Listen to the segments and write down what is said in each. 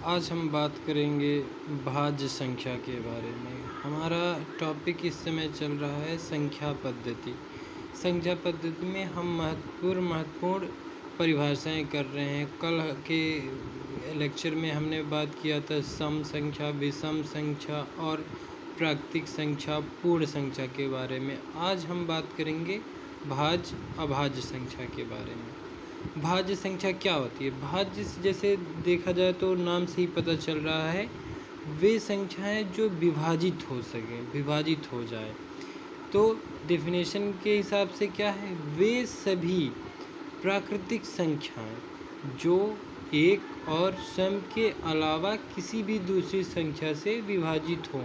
आज हम बात करेंगे भाज्य संख्या के बारे में। हमारा टॉपिक इस समय चल रहा है संख्या पद्धति। संख्या पद्धति में हम महत्वपूर्ण परिभाषाएं कर रहे हैं। कल के लेक्चर में हमने बात किया था सम संख्या, विषम संख्या और प्राकृतिक संख्या, पूर्ण संख्या के बारे में। आज हम बात करेंगे भाज्य अभाज्य संख्या के बारे में। भाज्य संख्या क्या होती है? भाज्य जैसे देखा जाए तो नाम से ही पता चल रहा है, वे संख्याएं जो विभाजित हो सकें, विभाजित हो जाए। तो डेफिनेशन के हिसाब से क्या है? वे सभी प्राकृतिक संख्याएं जो एक और सम के अलावा किसी भी दूसरी संख्या से विभाजित हो,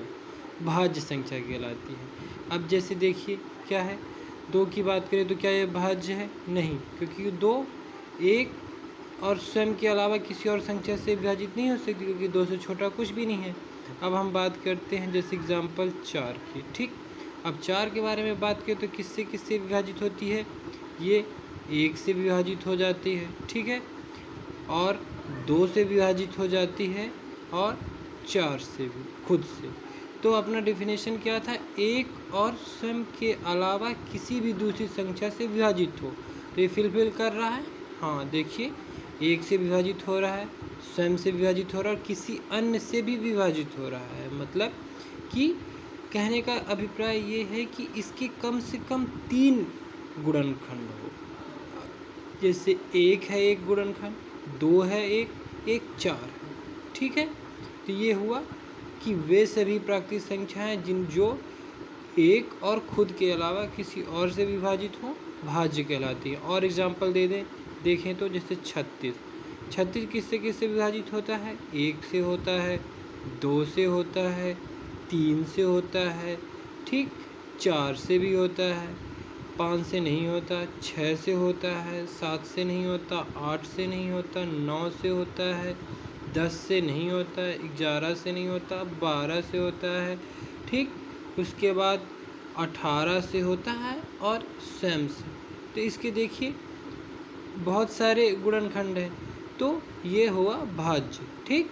भाज्य संख्या कहलाती है। अब जैसे देखिए क्या है, 2 की बात करें तो क्या यह भाज्य है? नहीं, क्योंकि 2 एक और स्वयं के अलावा किसी और संख्या से विभाजित नहीं हो सकती, क्योंकि 2 से छोटा कुछ भी नहीं है। अब हम बात करते हैं जैसे एग्जाम्पल 4 की। ठीक, अब 4 के बारे में बात करें तो किससे किससे विभाजित होती है? ये 1 से विभाजित हो जाती है, ठीक है, और 2 से विभाजित हो जाती है, और 4 से भी, खुद से। तो अपना डेफिनेशन क्या था? एक और स्वयं के अलावा किसी भी दूसरी संख्या से विभाजित हो। तो ये फिलफिल कर रहा है। हाँ देखिए, 1 से विभाजित हो रहा है, स्वयं से विभाजित हो रहा है, और किसी अन्य से भी विभाजित हो रहा है। मतलब कि कहने का अभिप्राय ये है कि इसके कम से कम 3 गुणनखंड हो। जैसे 1 है एक गुणनखंड, 2 है एक 4 है, ठीक है। तो ये हुआ कि वे सभी प्राकृतिक संख्याएं जो एक और खुद के अलावा किसी और से विभाजित हो, भाज्य कहलाती है। और एग्जाम्पल देखें तो जैसे 36 किससे किससे विभाजित होता है? 1 से होता है, 2 से होता है, 3 से होता है, ठीक, 4 से भी होता है, 5 से नहीं होता, 6 से होता है, 7 से नहीं होता, 8 से नहीं होता, 9 से होता है, 10 से नहीं होता है, 11 से नहीं होता, 12 से होता है, ठीक। उसके बाद 18 से होता है, और स्वयं से। तो इसके देखिए बहुत सारे गुणनखंड हैं। तो ये हुआ भाज्य, ठीक।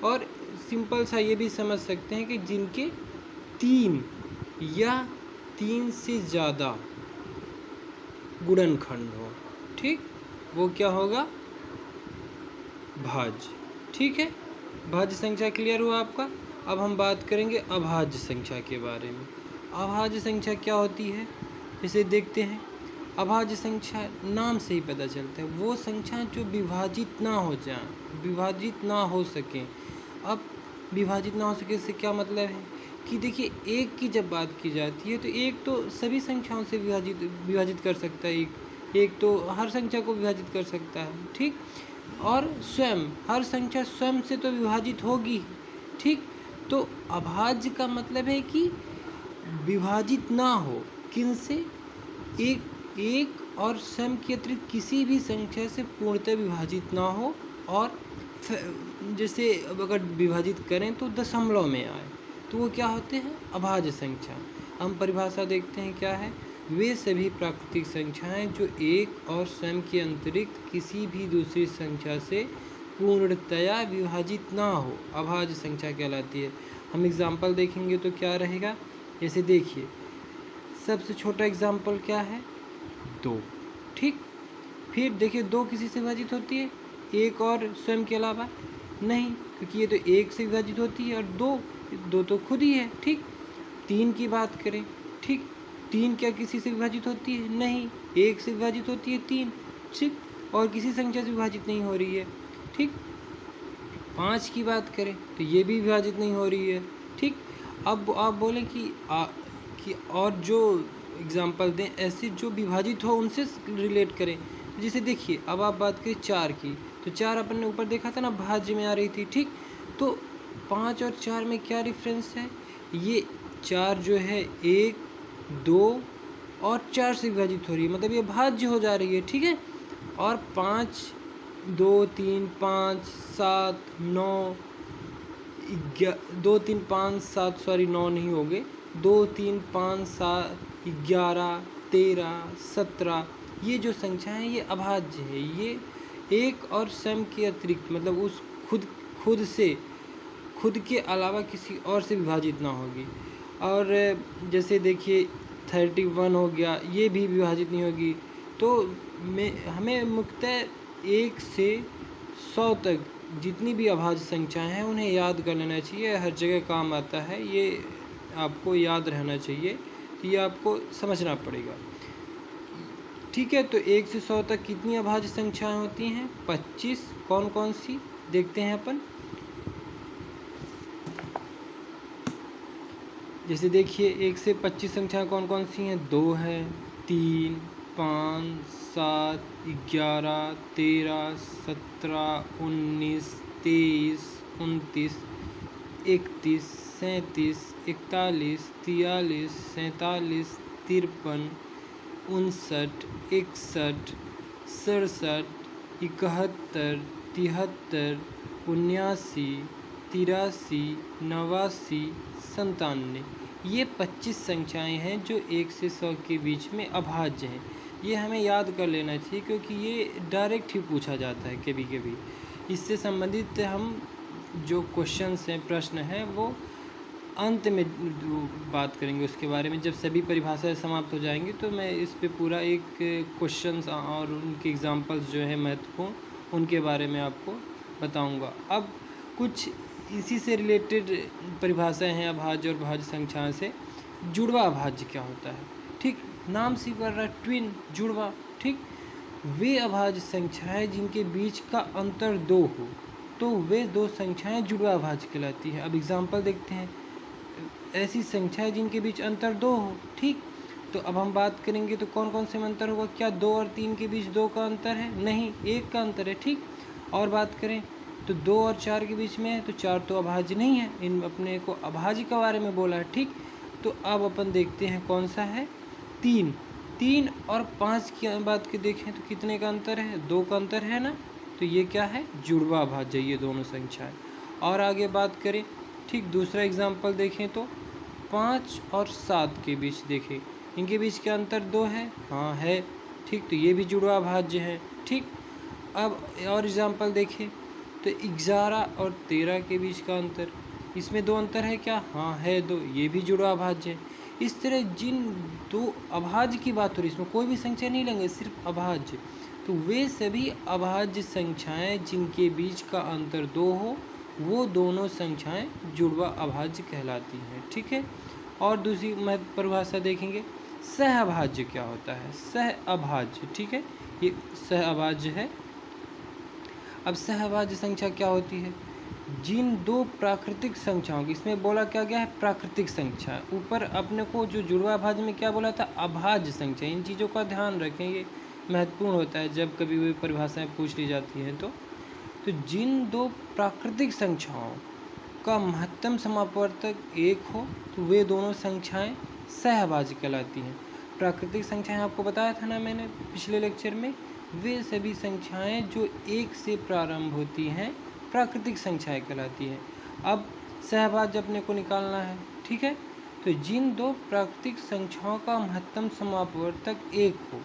और सिंपल सा ये भी समझ सकते हैं कि जिनके 3 या 3 से ज़्यादा गुणनखंड हो, ठीक, वो क्या होगा? भाज्य, ठीक है। भाज्य संख्या क्लियर हुआ आपका। अब हम बात करेंगे अभाज्य संख्या के बारे में। अभाज्य संख्या क्या होती है? इसे देखते हैं। अभाज्य संख्या नाम से ही पता चलता है, वो संख्या जो विभाजित ना हो जाए, विभाजित ना हो सकें। अब विभाजित ना हो सके इससे क्या मतलब है कि देखिए, एक की जब बात की जाती है तो एक तो सभी संख्याओं से विभाजित कर सकता है, एक तो हर संख्या को विभाजित कर सकता है, ठीक। और स्वयं, हर संख्या स्वयं से तो विभाजित होगी, ठीक। तो अभाज्य का मतलब है कि विभाजित ना हो, किन से? एक और स्वयं के अतिरिक्त किसी भी संख्या से पूर्णतः विभाजित ना हो, और जैसे अब अगर विभाजित करें तो दशमलव में आए, तो वो क्या होते हैं? अभाज्य संख्या। हम परिभाषा देखते हैं क्या है? वे सभी प्राकृतिक संख्याएं जो एक और स्वयं के अतिरिक्त किसी भी दूसरी संख्या से पूर्णतया विभाजित ना हो, अभाज्य संख्या कहलाती है। हम एग्जाम्पल देखेंगे तो क्या रहेगा? जैसे देखिए, सबसे छोटा एग्जाम्पल क्या है? 2, ठीक। फिर देखिए, 2 किसी से विभाजित होती है? एक और स्वयं के अलावा नहीं, क्योंकि ये तो 1 से विभाजित होती है, और 2 तो खुद ही है, ठीक। 3 की बात करें, ठीक, 3 क्या किसी से विभाजित होती है? नहीं, 1 से विभाजित होती है 3, ठीक, और किसी संख्या से विभाजित नहीं हो रही है, ठीक। 5 की बात करें तो ये भी विभाजित नहीं हो रही है, ठीक। अब आप बोलें कि और जो एग्जाम्पल दें ऐसे जो विभाजित हो उनसे रिलेट करें। जैसे देखिए, अब आप बात करें 4 की, तो 4 अपन ने ऊपर देखा था ना, भाज्य में आ रही थी, ठीक। तो 5 और 4 में क्या डिफरेंस है? ये 4 जो है 1, 2 और 4 से विभाजित हो रही है, मतलब ये भाज्य हो जा रही है, ठीक है। और 5, 2, 3, 5, 7, 9, 2, 3, 5, 7, सॉरी 9 नहीं हो गए, 2, 3, 5, 7, 11, 13, 17, ये जो संख्या है ये अभाज्य है। ये एक और स्वयं के अतिरिक्त, मतलब उस खुद के अलावा किसी और से विभाजित ना होगी। और जैसे देखिए 31 हो गया, ये भी विभाजित नहीं होगी। तो हमें मुख्यतः 1 से 100 तक जितनी भी अभाज्य संख्याएं हैं उन्हें याद कर लेना चाहिए, हर जगह काम आता है, ये आपको याद रहना चाहिए, ये आपको समझना पड़ेगा। ठीक है, तो 1 से 100 तक कितनी अभाज्य संख्याएं होती हैं? 25। कौन कौन सी देखते हैं अपन? जैसे देखिए 1 से 25 संख्याएं कौन कौन सी हैं? 2 है, 3, 5, 7, 11, 13, 17, 19, 23, 29, 31, 37, 41, 43, 47, 53, 59, 61, 67, 71, 73, 79, 83, 89, 97, ये 25 संख्याएं हैं जो 1 से 100 के बीच में अभाज्य हैं। ये हमें याद कर लेना चाहिए क्योंकि ये डायरेक्ट ही पूछा जाता है कभी कभी। इससे संबंधित हम जो क्वेश्चंस हैं, प्रश्न हैं, वो अंत में बात करेंगे उसके बारे में। जब सभी परिभाषाएं समाप्त हो जाएंगी तो मैं इस पे पूरा एक क्वेश्चंस और उनके एग्जांपल्स जो है महत्वपूर्ण, उनके बारे में आपको बताऊंगा। अब कुछ इसी से रिलेटेड परिभाषाएं हैं अभाज्य और भाज्य संख्याओं से। जुड़वा अभाज्य क्या होता है? ठीक, नाम से कर रहा है ट्विन, जुड़वा। ठीक, वे अभाज्य संख्याएं जिनके बीच का अंतर 2 हो, तो वे 2 संख्याएं जुड़वा अभाज्य कहलाती है। अब एग्जाम्पल देखते हैं, ऐसी संख्याएं जिनके बीच अंतर 2 हो। ठीक, तो अब हम बात करेंगे तो कौन कौन से में अंतर होगा? क्या 2 और 3 के बीच 2 का अंतर है? नहीं, 1 का अंतर है। ठीक, और बात करें तो 2 और 4 के बीच में है, तो 4 तो अभाज्य नहीं है, इन अपने को अभाज्य के बारे में बोला है। ठीक, तो अब अपन देखते हैं कौन सा है? 3 और 5 की बात के देखें तो कितने का अंतर है? 2 का अंतर है ना, तो ये क्या है? जुड़वा अभाज्य, ये दोनों संख्याएं। और आगे बात करें, ठीक, दूसरा एग्जाम्पल देखें तो 5 और 7 के बीच देखें, इनके बीच का अंतर 2 है। हाँ है। ठीक, तो ये भी जुड़वा अभाज्य है। ठीक, अब और एग्जाम्पल देखें तो 11 और 13 के बीच का अंतर, इसमें 2 अंतर है क्या? हाँ है 2, ये भी जुड़वा अभाज्य है। इस तरह जिन 2 अभाज्य की बात हो रही है, इसमें कोई भी संख्या नहीं लेंगे, सिर्फ अभाज्य, तो वे सभी अभाज्य संख्याएं जिनके बीच का अंतर 2 हो, वो दोनों संख्याएं जुड़वा अभाज्य कहलाती हैं। ठीक है, और दूसरी महत्व परिभाषा देखेंगे, सहअभाज्य क्या होता है? सहअभाज्य, ठीक है, ये सहअभाज्य है। अब सहअभाज्य संख्या क्या होती है? जिन 2 प्राकृतिक संख्याओं की, इसमें बोला क्या गया है? प्राकृतिक संख्या। ऊपर अपने को जो जुड़वा अभाज्य में क्या बोला था? अभाज्य संख्या। इन चीज़ों का ध्यान रखें, ये महत्वपूर्ण होता है जब कभी भी परिभाषाएं पूछ ली जाती हैं। तो जिन 2 प्राकृतिक संख्याओं का महत्तम समापवर्तक 1 हो, तो वे दोनों संख्याएं सहअभाज्य कहलाती हैं। प्राकृतिक संख्याएं आपको बताया था ना मैंने पिछले लेक्चर में, वे सभी संख्याएं जो 1 से प्रारंभ होती हैं प्राकृतिक संख्याएं कहलाती हैं। अब सहअभाज्य अपने को निकालना है। ठीक है, तो जिन 2 प्राकृतिक संख्याओं का महत्तम समापवर्तक 1 हो,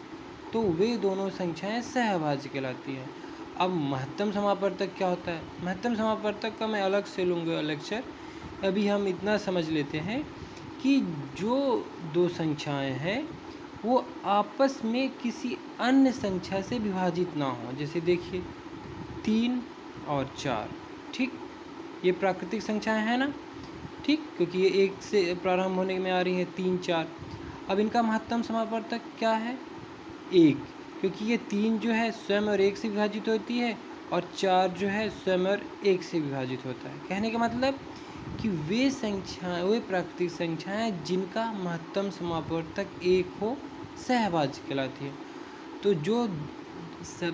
तो वे दोनों संख्याएं सहअभाज्य कहलाती हैं। अब महत्तम समापवर्तक क्या होता है? महत्तम समापवर्तक का मैं अलग से लूँगा लेक्चर, अभी हम इतना समझ लेते हैं कि जो 2 संख्याएं हैं वो आपस में किसी अन्य संख्या से विभाजित ना हो। जैसे देखिए 3 और 4, ठीक, ये प्राकृतिक संख्याएं हैं ना। ठीक, क्योंकि ये 1 से प्रारंभ होने में आ रही है 3, 4। अब इनका महत्तम समापवर्तक क्या है? 1, क्योंकि ये 3 जो है स्वयं और 1 से विभाजित होती है, और 4 जो है स्वयं और 1 से विभाजित होता है। कहने का मतलब कि वे संख्याएं, वे प्राकृतिक संख्याएं जिनका महत्तम समापवर्तक 1 हो, सहअभाज्य कहलाती है। तो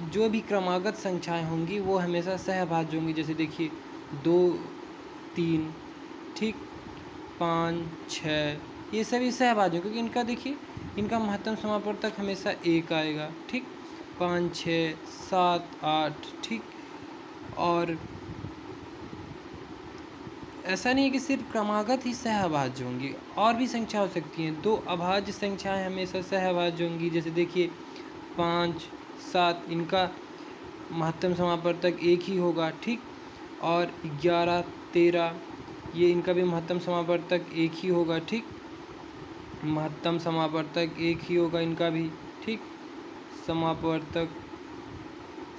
जो भी क्रमागत संख्याएं होंगी वो हमेशा सहअभाज्य होंगी। जैसे देखिए 2, 3, ठीक, 5, 6, ये सभी सहअभाज्य क्योंकि इनका देखिए इनका महत्तम समापवर्तक हमेशा 1 आएगा। ठीक, 5, 6, 7, 8, ठीक, और ऐसा नहीं है कि सिर्फ क्रमागत ही सहअभाज्य होंगी, और भी संख्या हो सकती हैं। 2 अभाज्य संख्याएं हमेशा सहअभाज्य होंगी। जैसे देखिए 5, 7, इनका महत्तम समापवर्तक 1 ही होगा। ठीक, और 11, 13 ये इनका भी महत्तम समापवर्तक एक ही होगा। ठीक, महत्तम समापवर्तक एक ही होगा इनका भी। ठीक,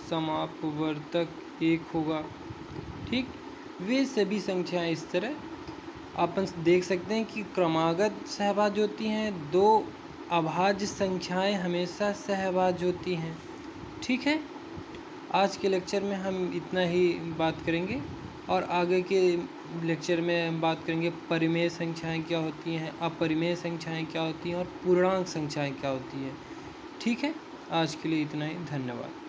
समापवर्तक एक होगा। ठीक, वे सभी संख्याएं इस तरह अपन देख सकते हैं कि क्रमागत सहभाज्य होती हैं, दो अभाज्य संख्याएं हमेशा सहभाज्य होती हैं। ठीक है, आज के लेक्चर में हम इतना ही बात करेंगे और आगे के लेक्चर में हम बात करेंगे परिमेय संख्याएं क्या होती हैं, अपरिमेय संख्याएं क्या होती हैं और पूर्णांक संख्याएं क्या होती हैं। ठीक है, आज के लिए इतना ही, धन्यवाद।